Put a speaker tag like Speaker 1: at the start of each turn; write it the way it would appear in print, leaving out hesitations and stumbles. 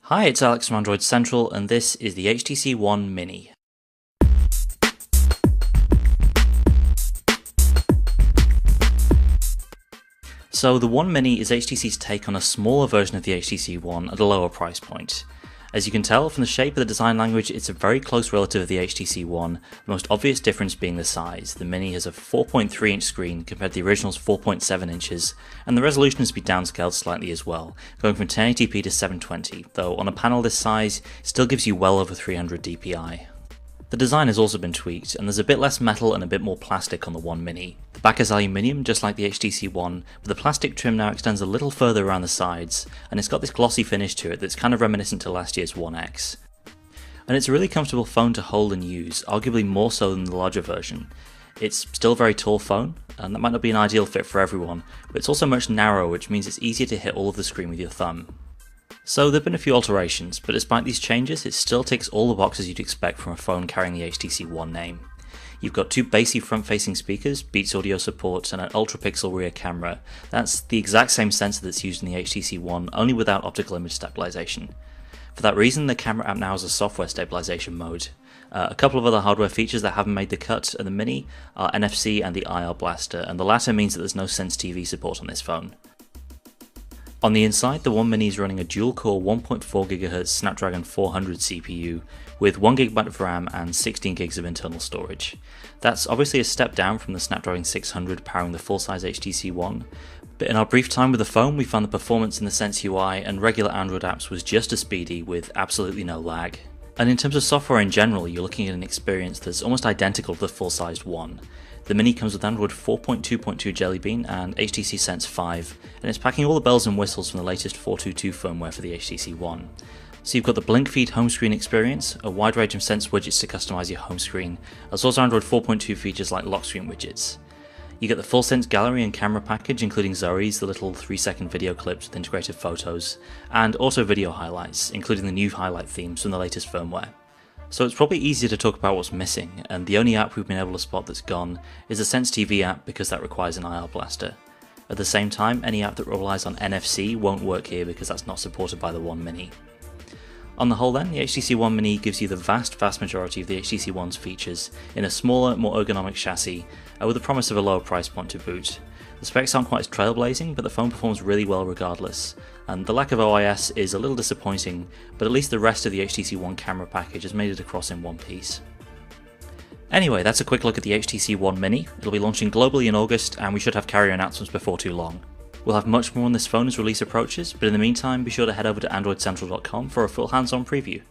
Speaker 1: Hi, it's Alex from Android Central, and this is the HTC One Mini. So the One Mini is HTC's take on a smaller version of the HTC One at a lower price point. As you can tell from the shape of the design language, it's a very close relative of the HTC One, the most obvious difference being the size. The Mini has a 4.3 inch screen compared to the original's 4.7 inches, and the resolution has been downscaled slightly as well, going from 1080p to 720, though on a panel this size, it still gives you well over 300 dpi. The design has also been tweaked, and there's a bit less metal and a bit more plastic on the One Mini. The back is aluminium, just like the HTC One, but the plastic trim now extends a little further around the sides, and it's got this glossy finish to it that's kind of reminiscent to last year's One X. And it's a really comfortable phone to hold and use, arguably more so than the larger version. It's still a very tall phone, and that might not be an ideal fit for everyone, but it's also much narrower, which means it's easier to hit all of the screen with your thumb. So there have been a few alterations, but despite these changes, it still ticks all the boxes you'd expect from a phone carrying the HTC One name. You've got two bassy front-facing speakers, Beats audio support, and an ultra-pixel rear camera. That's the exact same sensor that's used in the HTC One, only without optical image stabilization. For that reason, the camera app now has a software stabilization mode. A couple of other hardware features that haven't made the cut of the Mini are NFC and the IR blaster, and the latter means that there's no Sense TV support on this phone. On the inside, the One Mini is running a dual-core 1.4 GHz Snapdragon 400 CPU with 1GB of RAM and 16GB of internal storage. That's obviously a step down from the Snapdragon 600 powering the full-size HTC One, but in our brief time with the phone we found the performance in the Sense UI and regular Android apps was just as speedy with absolutely no lag. And in terms of software in general, you're looking at an experience that's almost identical to the full-sized One. The Mini comes with Android 4.2.2 Jelly Bean and HTC Sense 5, and it's packing all the bells and whistles from the latest 422 firmware for the HTC One. So you've got the Blink Feed home screen experience, a wide range of Sense widgets to customize your home screen, as well as Android 4.2 features like lock screen widgets. You get the full Sense gallery and camera package, including Zoe's, the little 3-second video clips with integrated photos, and auto video highlights, including the new highlight themes from the latest firmware. So it's probably easier to talk about what's missing, and the only app we've been able to spot that's gone is the Sense TV app because that requires an IR blaster. At the same time, any app that relies on NFC won't work here because that's not supported by the One Mini. On the whole then, the HTC One Mini gives you the vast majority of the HTC One's features in a smaller, more ergonomic chassis, with the promise of a lower price point to boot. The specs aren't quite as trailblazing, but the phone performs really well regardless, and the lack of OIS is a little disappointing, but at least the rest of the HTC One camera package has made it across in one piece. Anyway, that's a quick look at the HTC One Mini. It'll be launching globally in August, and we should have carrier announcements before too long. We'll have much more on this phone as release approaches, but in the meantime be sure to head over to AndroidCentral.com for a full hands-on preview.